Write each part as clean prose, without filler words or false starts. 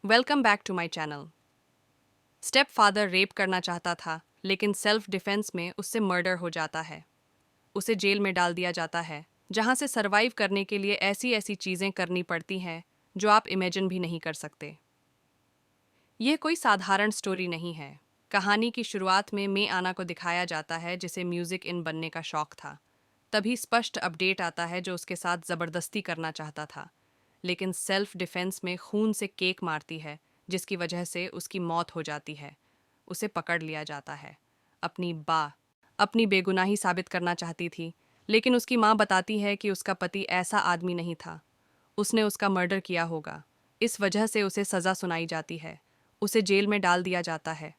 Welcome back to my channel. Stepfather rape करना चाहता था, लेकिन सेल्फ डिफेंस में उससे मर्डर हो जाता है। उसे जेल में डाल दिया जाता है, जहां से सरवाइव करने के लिए ऐसी ऐसी चीज़ें करनी पड़ती हैं जो आप इमेजिन भी नहीं कर सकते। यह कोई साधारण स्टोरी नहीं है। कहानी की शुरुआत में मे आना को दिखाया जाता है, जिसे म्यूजिक इन बनने का शौक था। तभी स्पष्ट अपडेट आता है जो उसके साथ ज़बरदस्ती करना चाहता था, लेकिन सेल्फ डिफेंस में खून से केक मारती है, जिसकी वजह से उसकी मौत हो जाती है। उसे पकड़ लिया जाता है। अपनी बेगुनाही साबित करना चाहती थी, लेकिन उसकी माँ बताती है कि उसका पति ऐसा आदमी नहीं था। उसने उसका मर्डर किया होगा। इस वजह से उसे सज़ा सुनाई जाती है। उसे जेल में डाल दिया जाता है।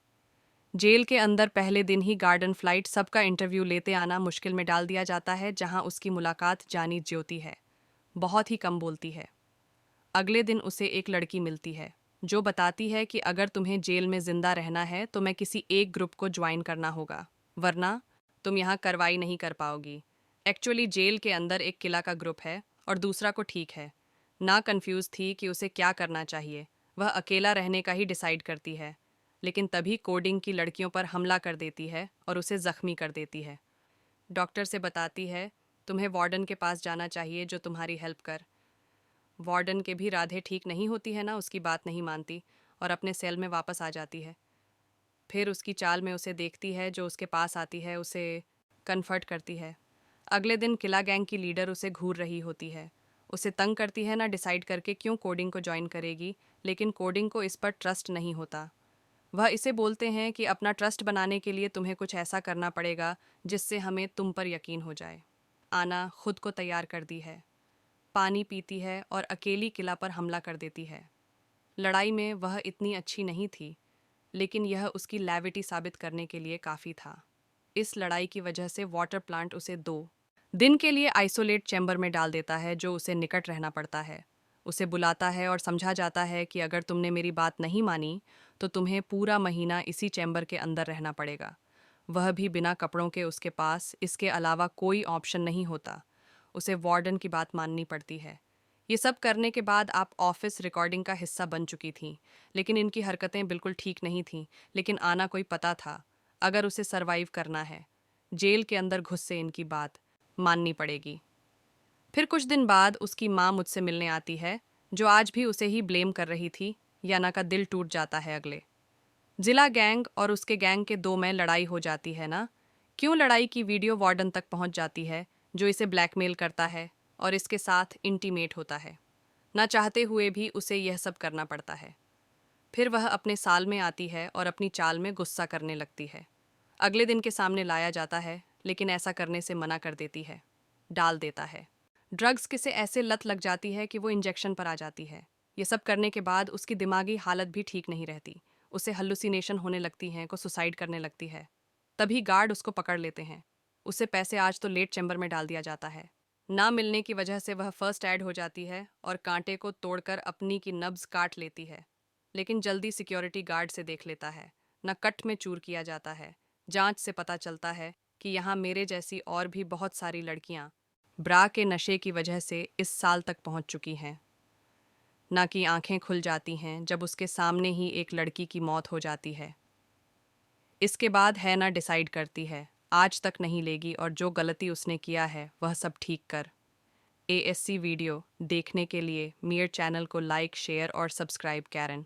जेल के अंदर पहले दिन ही गार्डन फ्लाइट सबका इंटरव्यू लेते आना मुश्किल में डाल दिया जाता है, जहां उसकी मुलाकात जानी ज्योति है। बहुत ही कम बोलती है। अगले दिन उसे एक लड़की मिलती है जो बताती है कि अगर तुम्हें जेल में जिंदा रहना है तो मैं किसी एक ग्रुप को ज्वाइन करना होगा, वरना तुम यहाँ कार्रवाई नहीं कर पाओगी। एक्चुअली जेल के अंदर एक किला का ग्रुप है और दूसरा को ठीक है। ना कंफ्यूज थी कि उसे क्या करना चाहिए। वह अकेला रहने का ही डिसाइड करती है, लेकिन तभी कोडिंग की लड़कियों पर हमला कर देती है और उसे जख्मी कर देती है। डॉक्टर से बताती है, तुम्हें वार्डन के पास जाना चाहिए जो तुम्हारी हेल्प कर। वार्डन के भी राधे ठीक नहीं होती है ना, उसकी बात नहीं मानती और अपने सेल में वापस आ जाती है। फिर उसकी चाल में उसे देखती है जो उसके पास आती है, उसे कन्फर्ट करती है। अगले दिन किला गैंग की लीडर उसे घूर रही होती है। उसे तंग करती है ना डिसाइड करके क्यों कोडिंग को ज्वाइन करेगी, लेकिन कोडिंग को इस पर ट्रस्ट नहीं होता। वह इसे बोलते हैं कि अपना ट्रस्ट बनाने के लिए तुम्हें कुछ ऐसा करना पड़ेगा जिससे हमें तुम पर यकीन हो जाए। आना खुद को तैयार कर दी है, पानी पीती है और अकेली किला पर हमला कर देती है। लड़ाई में वह इतनी अच्छी नहीं थी, लेकिन यह उसकी लैविटी साबित करने के लिए काफ़ी था। इस लड़ाई की वजह से वाटर प्लांट उसे 2 दिन के लिए आइसोलेट चैम्बर में डाल देता है, जो उसे निकट रहना पड़ता है। उसे बुलाता है और समझा जाता है कि अगर तुमने मेरी बात नहीं मानी तो तुम्हें पूरा महीना इसी चैम्बर के अंदर रहना पड़ेगा, वह भी बिना कपड़ों के। उसके पास इसके अलावा कोई ऑप्शन नहीं होता। उसे वार्डन की बात माननी पड़ती है। ये सब करने के बाद आप ऑफिस रिकॉर्डिंग का हिस्सा बन चुकी थी, लेकिन इनकी हरकतें बिल्कुल ठीक नहीं थीं। लेकिन आना कोई पता था, अगर उसे सरवाइव करना है, जेल के अंदर घुस से इनकी बात माननी पड़ेगी। फिर कुछ दिन बाद उसकी माँ मुझसे मिलने आती है, जो आज भी उसे ही ब्लेम कर रही थी। याना का दिल टूट जाता है। अगले जिला गैंग और उसके गैंग के दो में लड़ाई हो जाती है ना। क्यों लड़ाई की वीडियो वार्डन तक पहुंच जाती है, जो इसे ब्लैकमेल करता है और इसके साथ इंटीमेट होता है। ना चाहते हुए भी उसे यह सब करना पड़ता है। फिर वह अपने साल में आती है और अपनी चाल में गुस्सा करने लगती है। अगले दिन के सामने लाया जाता है, लेकिन ऐसा करने से मना कर देती है, डाल देता है। ड्रग्स किसे ऐसे लत लग जाती है कि वो इंजेक्शन पर आ जाती है। ये सब करने के बाद उसकी दिमागी हालत भी ठीक नहीं रहती। उसे हल्लुसिनेशन होने लगती हैं, को सुसाइड करने लगती है। तभी गार्ड उसको पकड़ लेते हैं। उसे पैसे आज तो लेट चैम्बर में डाल दिया जाता है। ना मिलने की वजह से वह फर्स्ट ऐड हो जाती है और कांटे को तोड़कर अपनी की नब्ज काट लेती है, लेकिन जल्दी सिक्योरिटी गार्ड से देख लेता है। न कट में चूर किया जाता है। जांच से पता चलता है कि यहाँ मेरे जैसी और भी बहुत सारी लड़कियाँ ब्रा के नशे की वजह से इस साल तक पहुँच चुकी हैं। ना कि आंखें खुल जाती हैं जब उसके सामने ही एक लड़की की मौत हो जाती है। इसके बाद है ना डिसाइड करती है आज तक नहीं लेगी और जो गलती उसने किया है वह सब ठीक कर। एएससी वीडियो देखने के लिए मेरे चैनल को लाइक, शेयर और सब्सक्राइब करें।